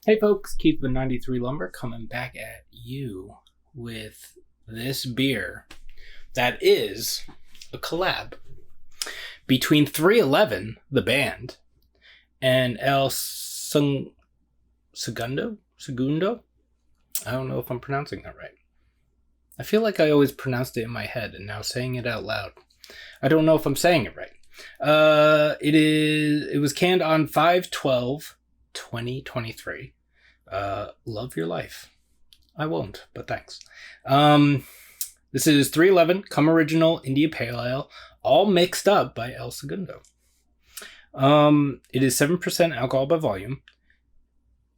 Hey folks, Keith with 93 Lumber coming back at you with this beer that is a collab between 311, the band, and Segundo? I don't know if I'm pronouncing that right. I feel like I always pronounced it in my head, and now saying it out loud, I don't know if I'm saying it right. It was canned on 5/12/2023. Love your life. I won't, but thanks. This is 311 Cum Original India Pale Ale, all mixed up by El Segundo. It is 7% alcohol by volume.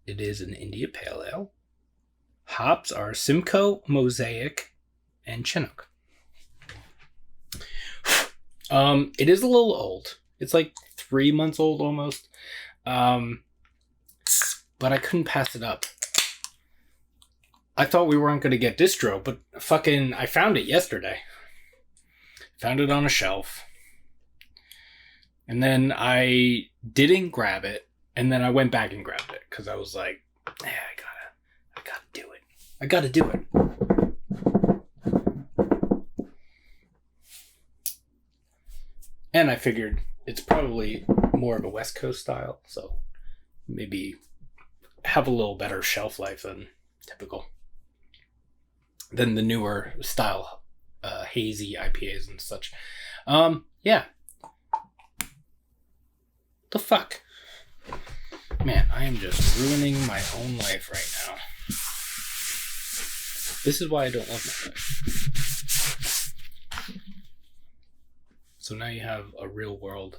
It is an India Pale Ale. Hops are Simcoe, Mosaic, and Chinook. It is a little old. It's like 3 months old almost. But I couldn't pass it up. I thought we weren't going to get distro, but I found it yesterday. Found it on a shelf. And then I didn't grab it, and then I went back and grabbed it, because I was like, I gotta do it. I gotta do it. And I figured it's probably more of a West Coast style, so maybe have a little better shelf life than typical. Than the newer style hazy IPAs and such. Yeah. The fuck? Man, I am just ruining my own life right now. This is why I don't love my life. So now you have a real world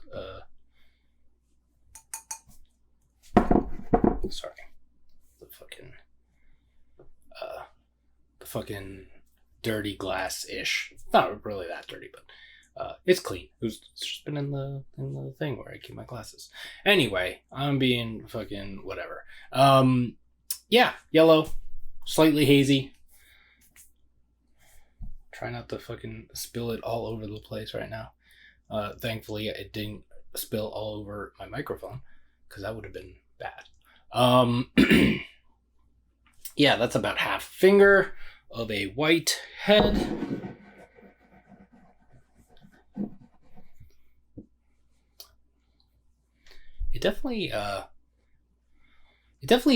sorry. The fucking dirty glass-ish. Not really that dirty, but it's clean. It's just been in the thing where I keep my glasses. Anyway, I'm being fucking whatever. Yeah, yellow, slightly hazy. Try not to fucking spill it all over the place right now. Thankfully, it didn't spill all over my microphone, because that would have been bad. Yeah, that's about half finger of a white head. It definitely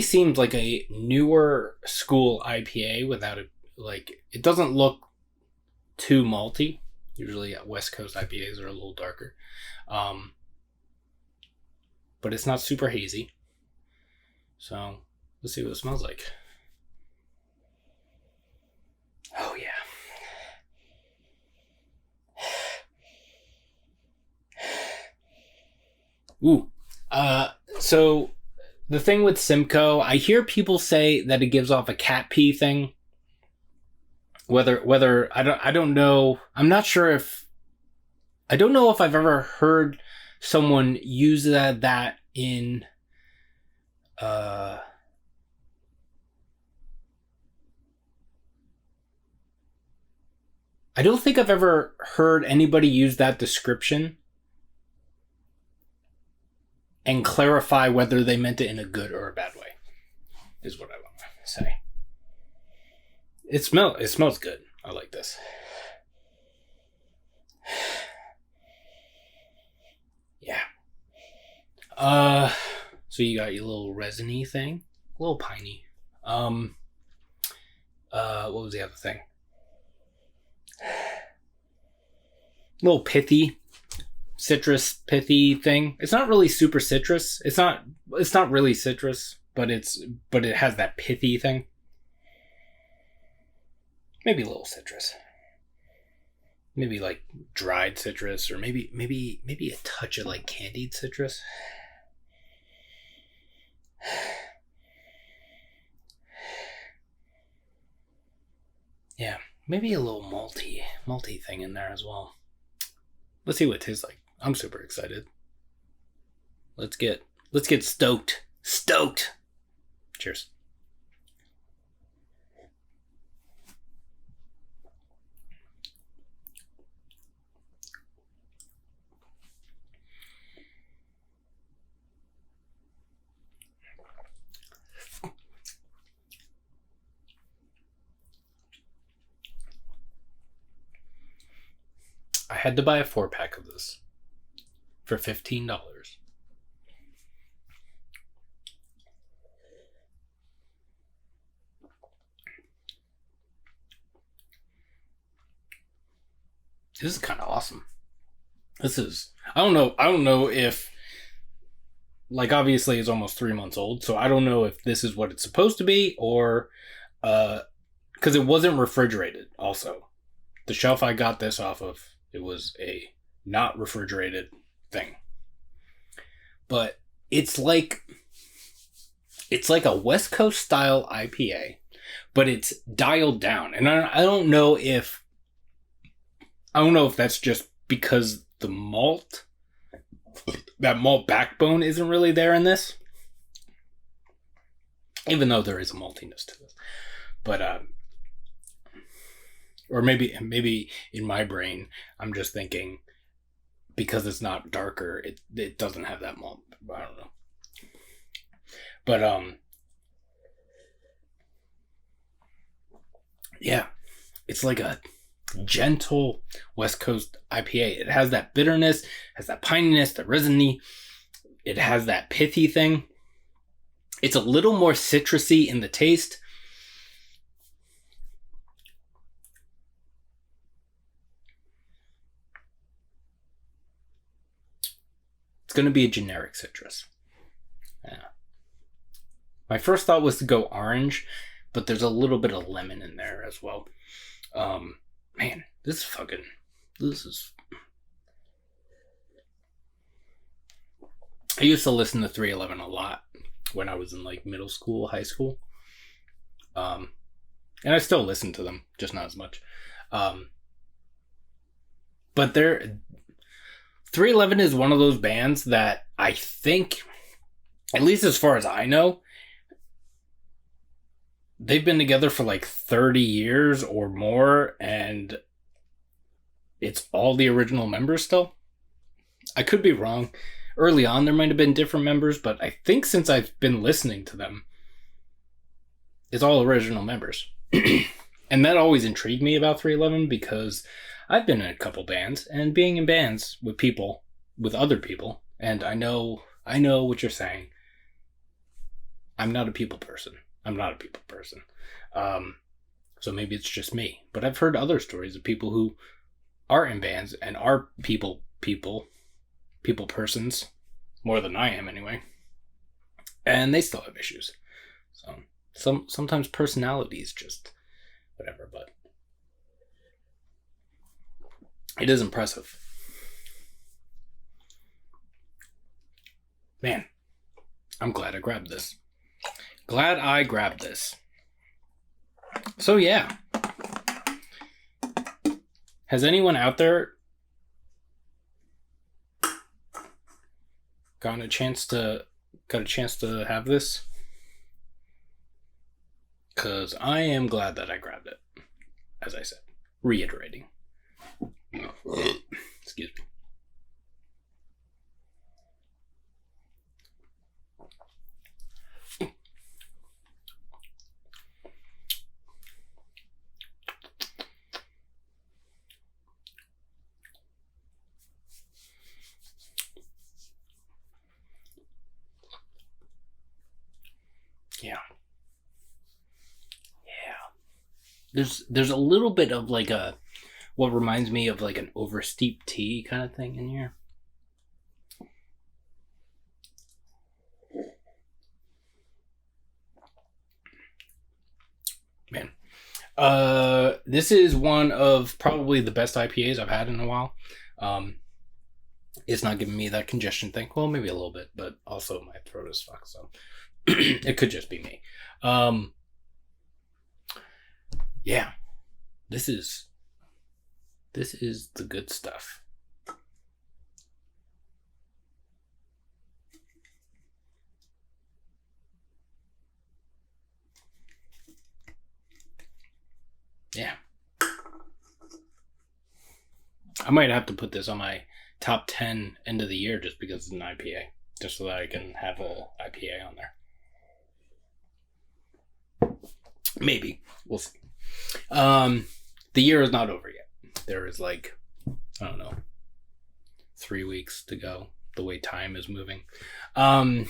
seems like a newer school IPA without it. Like, it doesn't look too malty. Usually West Coast IPAs are a little darker. But it's not super hazy. So let's see what it smells like. Oh yeah. Ooh. So the thing with Simcoe, I hear people say that it gives off a cat pee thing. Whether I don't know. I'm not sure if I don't know if I've ever heard someone use that in I don't think I've ever heard anybody use that description and clarify whether they meant it in a good or a bad way, is what I want to say. It smells good. I like this. Yeah. So you got your little resiny thing, a little piney. What was the other thing? Little pithy, citrus pithy thing. It's not really super citrus. It's not really citrus, but it has that pithy thing. Maybe a little citrus. Maybe like dried citrus, or maybe a touch of like candied citrus. Yeah, maybe a little malty thing in there as well. Let's see what it tastes like. I'm super excited. Let's get stoked. Stoked. Cheers. had to buy a 4-pack of this for $15. This is kind of awesome. This is, I don't know if, like, obviously it's almost 3 months old, so I don't know if this is what it's supposed to be, or, because it wasn't refrigerated, also. The shelf I got this off of, it was a not refrigerated thing. But it's like a West Coast style IPA, but it's dialed down. And I don't know if that's just because the malt, that malt backbone isn't really there in this. Even though there is a maltiness to this. But, or maybe in my brain, I'm just thinking because it's not darker, it doesn't have that malt. I don't know. But, yeah, it's like a gentle West Coast IPA. It has that bitterness, has that pininess, the resiny. It has that pithy thing. It's a little more citrusy in the taste. It's going to be a generic citrus. Yeah. My first thought was to go orange, but there's a little bit of lemon in there as well. Man, this is... I used to listen to 311 a lot when I was in like middle school, high school. And I still listen to them, just not as much. But 311 is one of those bands that I think, at least as far as I know, they've been together for like 30 years or more, and it's all the original members still. I could be wrong. Early on, there might have been different members, but I think since I've been listening to them, it's all original members. And that always intrigued me about 311 because I've been in a couple bands, and being in bands with people, with other people, and I know what you're saying. I'm not a people person. So maybe it's just me. But I've heard other stories of people who are in bands and are people persons, more than I am anyway. And they still have issues. So sometimes personality is just whatever, but it is impressive. Man, I'm glad I grabbed this. So yeah. Has anyone out there got a chance to have this? Because I am glad that I grabbed it. As I said, reiterating. Excuse me. Yeah. There's a little bit of like what reminds me of like an oversteeped tea kind of thing in here. Man. This is one of probably the best IPAs I've had in a while. It's not giving me that congestion thing. Well, maybe a little bit, but also my throat is fucked, so it could just be me. Yeah. This is the good stuff. Yeah. I might have to put this on my top 10 end of the year just because it's an IPA. Just so that I can have a IPA on there. Maybe. We'll see. The year is not over yet. There is like I don't know, 3 weeks to go, the way time is moving. So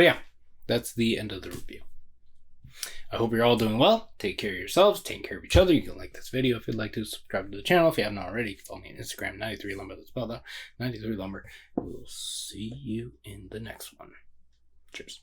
yeah, that's the end of the review. I hope you're all doing well. Take care of yourselves. Take care of each other. You can like this video if you'd like to. Subscribe to the channel if you haven't already. Follow me on Instagram, 93lumber. That's spelled out, 93lumber. We'll see you in the next one. Cheers.